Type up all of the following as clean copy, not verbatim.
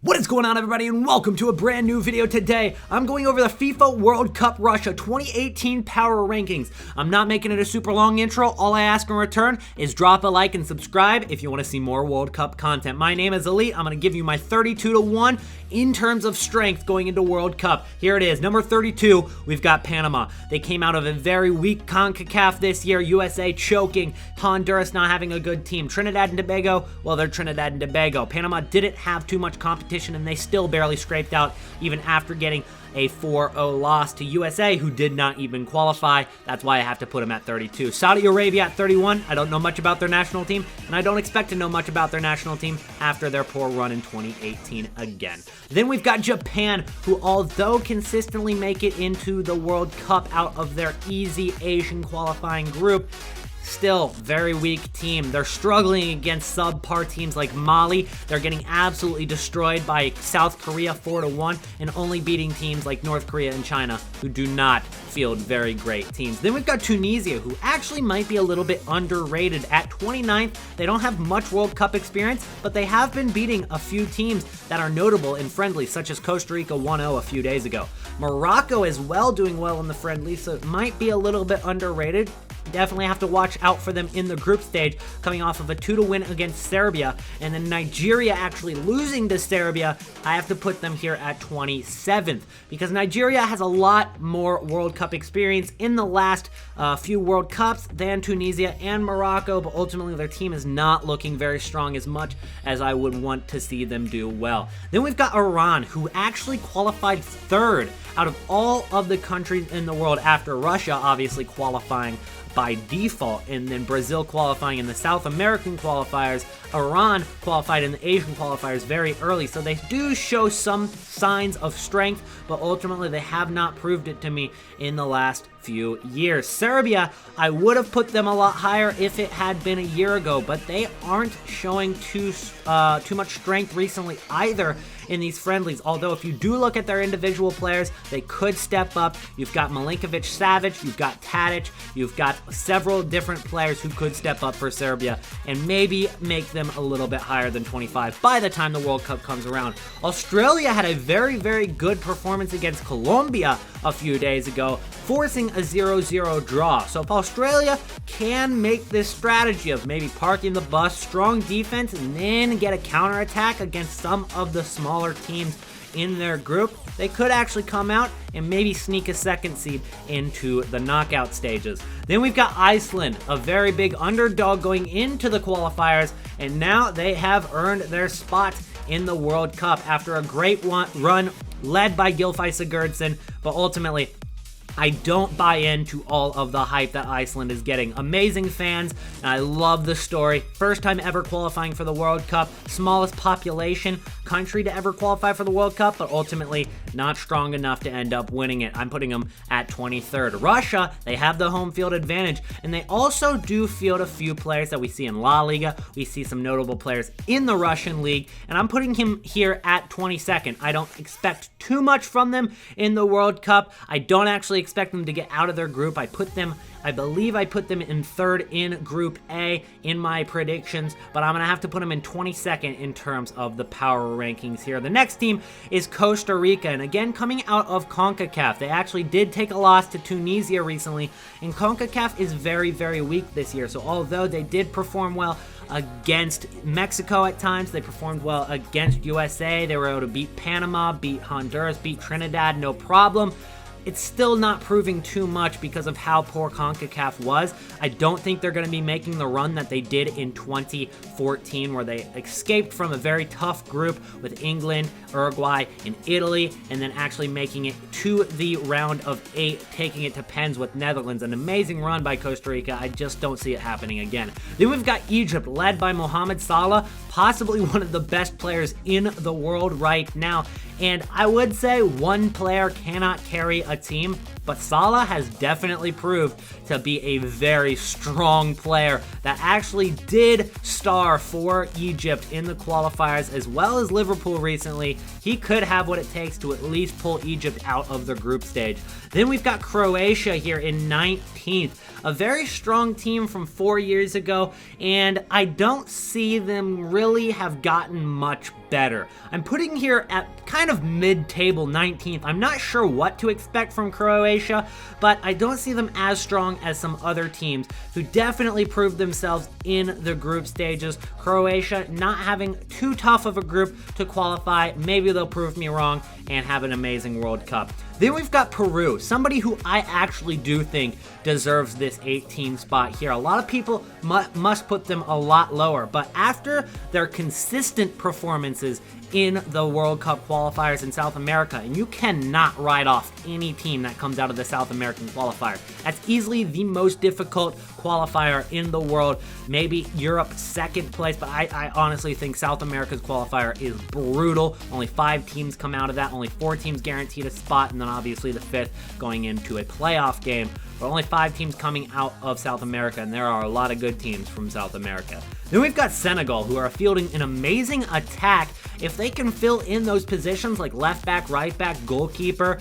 What is going on, everybody, and welcome to a brand new video. Today I'm going over the FIFA World Cup Russia 2018 power rankings. I'm not making it a super long intro. All I ask in return is drop a like and subscribe if you want to see more World Cup content. My name is Elite. I'm going to give you my 32-1 in terms of strength going into World Cup. Here it is. Number 32, we've got Panama. They came out of a very weak CONCACAF this year. USA choking. Honduras not having a good team. Trinidad and Tobago, well, they're Trinidad and Tobago. Panama didn't have too much competition, and they still barely scraped out even after getting a 4-0 loss to USA, who did not even qualify. That's why I have to put them at 32. Saudi Arabia at 31. I don't know much about their national team, and I don't expect to know much about their national team after their poor run in 2018 again. Then we've got Japan, who although consistently make it into the World Cup out of their easy Asian qualifying group, still very weak team. They're struggling against subpar teams like Mali. They're getting absolutely destroyed by South Korea 4-1 and only beating teams like North Korea and China, who do not field very great teams. Then we've got Tunisia, who actually might be a little bit underrated at 29th. They don't have much World Cup experience, but they have been beating a few teams that are notable in friendlies, such as Costa Rica 1-0 a few days ago. Morocco as well, doing well in the friendlies, so it might be a little bit underrated. Definitely have to watch out for them in the group stage, coming off of a 2-0 win against Serbia, and then Nigeria actually losing to Serbia. I have to put them here at 27th because Nigeria has a lot more World Cup experience in the last few World Cups than Tunisia and Morocco, but ultimately their team is not looking very strong as much as I would want to see them do well. Then we've got Iran, who actually qualified third out of all of the countries in the world after Russia obviously qualifying by default, and then Brazil qualifying in the South American qualifiers. Iran qualified in the Asian qualifiers very early, so they do show some signs of strength, but ultimately they have not proved it to me in the last few years. Serbia, I would have put them a lot higher if it had been a year ago, but they aren't showing too much strength recently either in these friendlies, although if you do look at their individual players, they could step up. You've got Milinkovic-Savic, you've got Tadic, you've got several different players who could step up for Serbia and maybe make them a little bit higher than 25 by the time the World Cup comes around. Australia had a very, very good performance against Colombia a few days ago, forcing a 0-0 draw. So if Australia can make this strategy of maybe parking the bus, strong defense, and then get a counterattack against some of the smaller teams in their group, they could actually come out and maybe sneak a second seed into the knockout stages. Then we've got Iceland, a very big underdog going into the qualifiers, and now they have earned their spot in the World Cup after a great run led by Gylfi Sigurdsson, but ultimately I don't buy into all of the hype that Iceland is getting. Amazing fans, and I love the story. First time ever qualifying for the World Cup. Smallest population country to ever qualify for the World Cup, but ultimately not strong enough to end up winning it. I'm putting them at 23rd. Russia, they have the home field advantage, and they also do field a few players that we see in La Liga. We see some notable players in the Russian league, and I'm putting him here at 22nd. I don't expect too much from them in the World Cup. I don't actually expect them to get out of their group. I believe I put them in third in Group A in my predictions, but I'm going to have to put them in 22nd in terms of the power rankings here. The next team is Costa Rica, and again, coming out of CONCACAF. They actually did take a loss to Tunisia recently, and CONCACAF is very, very weak this year, so although they did perform well against Mexico at times, they performed well against USA, they were able to beat Panama, beat Honduras, beat Trinidad, no problem. It's still not proving too much because of how poor CONCACAF was. I don't think they're going to be making the run that they did in 2014, where they escaped from a very tough group with England, Uruguay, and Italy, and then actually making it to the round of 8, taking it to pens with Netherlands. An amazing run by Costa Rica. I just don't see it happening again. Then we've got Egypt, led by Mohamed Salah, possibly one of the best players in the world right now. And I would say one player cannot carry a team, but Salah has definitely proved to be a very strong player that actually did star for Egypt in the qualifiers as well as Liverpool recently. He could have what it takes to at least pull Egypt out of the group stage. Then we've got Croatia here in 19th, a very strong team from 4 years ago, and I don't see them really have gotten much better. I'm putting here at kind of mid-table 19th. I'm not sure what to expect from Croatia, but I don't see them as strong as some other teams who definitely proved themselves in the group stages. Croatia not having too tough of a group to qualify. Maybe they'll prove me wrong and have an amazing World Cup. Then we've got Peru, somebody who I actually do think deserves this 18 spot here. A lot of people must put them a lot lower, but after their consistent performances in the World Cup qualifiers in South America, and you cannot write off any team that comes out of the South American qualifier. That's easily the most difficult qualifier in the world. Maybe Europe second place, but I honestly think South America's qualifier is brutal. Only 5 teams come out of that, only 4 teams guaranteed a spot, and then obviously the 5th going into a playoff game. But only 5 teams coming out of South America, and there are a lot of good teams from South America. Then we've got Senegal, who are fielding an amazing attack. If they can fill in those positions like left back, right back, goalkeeper,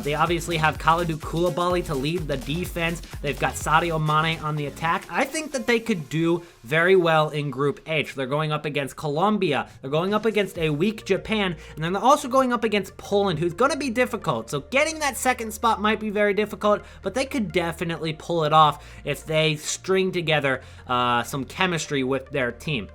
they obviously have Kalidou Koulibaly to lead the defense. They've got Sadio Mane on the attack. I think that they could do very well in Group H. They're going up against Colombia. They're going up against a weak Japan. And then they're also going up against Poland, who's going to be difficult. So getting that second spot might be very difficult, but they could definitely pull it off if they string together some chemistry with their team.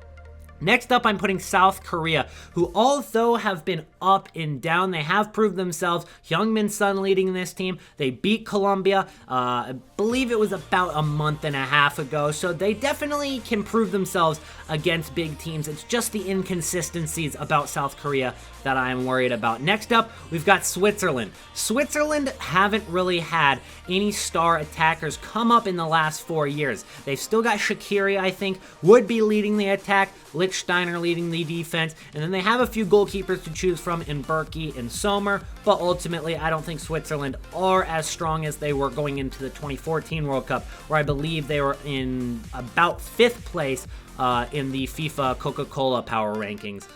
Next up, I'm putting South Korea, who although have been up and down, they have proved themselves. Heung-min Son leading this team. They beat Colombia, I believe it was about a month and a half ago, so they definitely can prove themselves against big teams. It's just the inconsistencies about South Korea that I am worried about. Next up, we've got Switzerland. Switzerland haven't really had any star attackers come up in the last 4 years. They've still got Shaqiri, I think, would be leading the attack, Lichtsteiner leading the defense, and then they have a few goalkeepers to choose from in Berkey and Sommer, but ultimately I don't think Switzerland are as strong as they were going into the 2014 World Cup, where I believe they were in about 5th place in the FIFA Coca-Cola power rankings.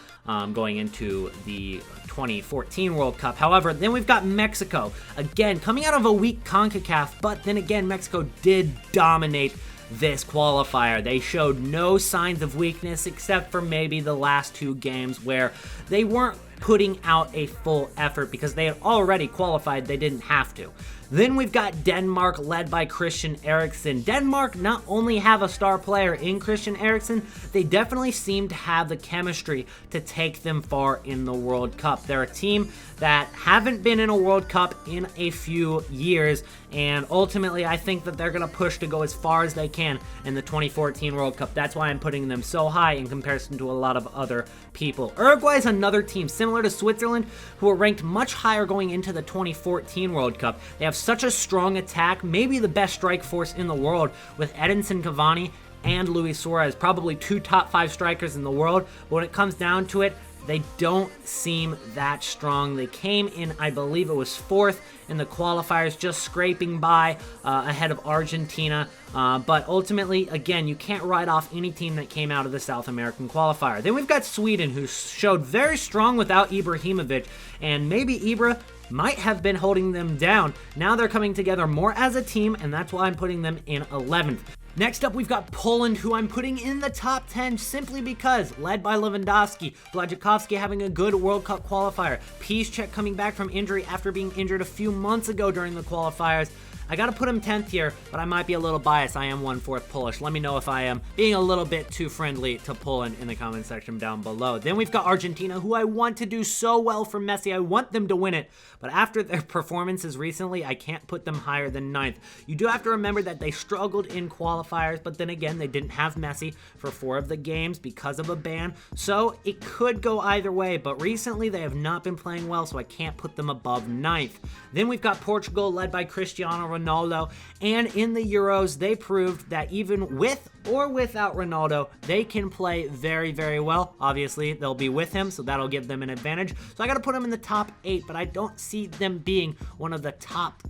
Going into the 2014 World Cup. However, then we've got Mexico. Again, coming out of a weak CONCACAF, but then again, Mexico did dominate this qualifier. They showed no signs of weakness except for maybe the last 2 games where they weren't putting out a full effort because they had already qualified. They didn't have to. Then we've got Denmark, led by Christian Eriksen. Denmark not only have a star player in Christian Eriksen, they definitely seem to have the chemistry to take them far in the World Cup. They're a team that haven't been in a World Cup in a few years, and ultimately I think that they're going to push to go as far as they can in the 2014 World Cup. That's why I'm putting them so high in comparison to a lot of other people. Uruguay is another team similar to Switzerland who were ranked much higher going into the 2014 World Cup. They have such a strong attack, maybe the best strike force in the world, with Edinson Cavani and Luis Suarez, probably 2 top 5 strikers in the world. But when it comes down to it, they don't seem that strong. They came in, I believe it was 4th in the qualifiers, just scraping by ahead of Argentina. But ultimately, again, you can't write off any team that came out of the South American qualifier. Then we've got Sweden, who showed very strong without Ibrahimovic, and maybe Ibra might have been holding them down. Now they're coming together more as a team, and that's why I'm putting them in 11th. Next up, we've got Poland, who I'm putting in the top 10 simply because, led by Lewandowski, Błaszczykowski having a good World Cup qualifier, Piszczek coming back from injury after being injured a few months ago during the qualifiers. I gotta put him 10th here, but I might be a little biased. I am 1/4 Polish. Let me know if I am being a little bit too friendly to Poland in the comment section down below. Then we've got Argentina, who I want to do so well for Messi. I want them to win it, but after their performances recently, I can't put them higher than 9th. You do have to remember that they struggled in qualifiers, but then again, they didn't have Messi for 4 of the games because of a ban, so it could go either way, but recently they have not been playing well, so I can't put them above 9th. Then we've got Portugal, led by Cristiano Ronaldo, and in the Euros, they proved that even with or without Ronaldo, they can play very, very well. Obviously, they'll be with him, so that'll give them an advantage. So I got to put them in the top 8, but I don't see them being one of the top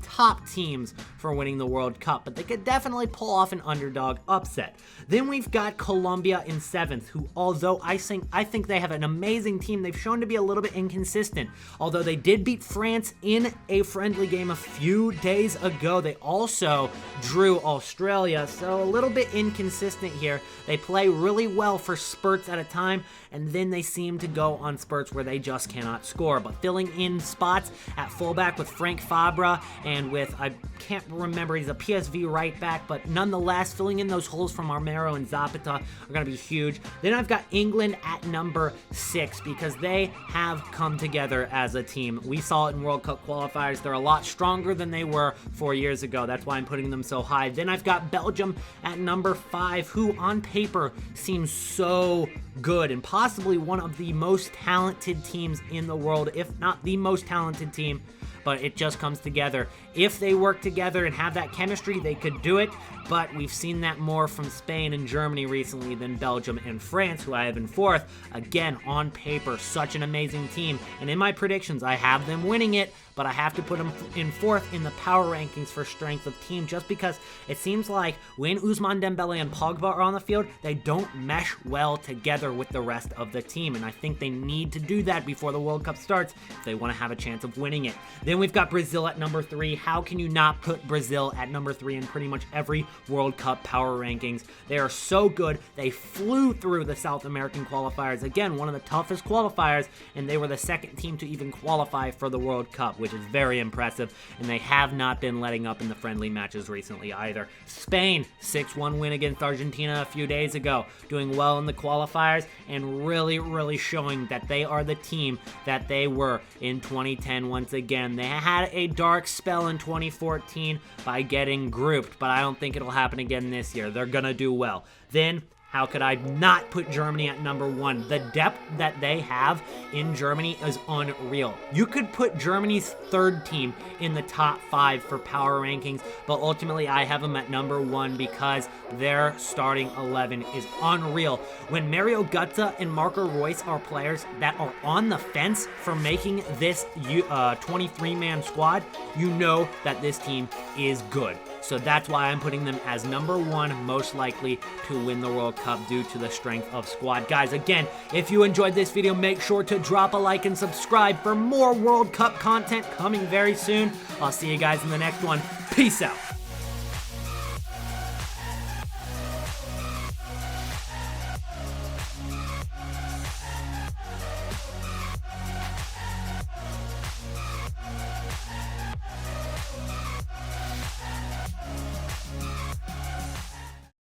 teams for winning the World Cup, but they could definitely pull off an underdog upset. Then we've got Colombia in 7th, who, although I think they have an amazing team, they've shown to be a little bit inconsistent. Although they did beat France in a friendly game a few days ago, they also drew Australia, so a little bit inconsistent here. They play really well for spurts at a time, and then they seem to go on spurts where they just cannot score. But filling in spots at fullback with Frank Fabra and with, I can't remember, he's a PSV right back, but nonetheless, filling in those holes from Armero and Zapata are going to be huge. Then I've got England at number 6 because they have come together as a team. We saw it in World Cup qualifiers. They're a lot stronger than they were 4 years ago. That's why I'm putting them so high. Then I've got Belgium at number 5, who on paper seems so good and possibly one of the most talented teams in the world, if not the most talented team. But it just comes together. If they work together and have that chemistry, they could do it. But we've seen that more from Spain and Germany recently than Belgium and France, who I have in 4th. Again, on paper, such an amazing team. And in my predictions, I have them winning it, but I have to put them in 4th in the power rankings for strength of team, just because it seems like when Ousmane Dembele and Pogba are on the field, they don't mesh well together with the rest of the team. And I think they need to do that before the World Cup starts if they want to have a chance of winning it. Then we've got Brazil at number 3. How can you not put Brazil at number 3 in pretty much every World Cup power rankings? They are so good. They flew through the South American qualifiers. Again, one of the toughest qualifiers, and they were the 2nd team to even qualify for the World Cup, which is very impressive, and they have not been letting up in the friendly matches recently either. Spain, 6-1 win against Argentina a few days ago, doing well in the qualifiers and really, really showing that they are the team that they were in 2010 once again. They had a dark spell in 2014 by getting grouped, but I don't think it'll happen again this year. They're gonna do well. Then, how could I not put Germany at number 1? The depth that they have in Germany is unreal. You could put Germany's 3rd team in the top 5 for power rankings, but ultimately I have them at number 1 because their starting 11 is unreal. When Mario Götze and Marco Reus are players that are on the fence for making this 23-man squad, you know that this team is good. So that's why I'm putting them as number 1 most likely to win the World Cup due to the strength of squad. Guys, again, if you enjoyed this video, make sure to drop a like and subscribe for more World Cup content coming very soon. I'll see you guys in the next one. Peace out.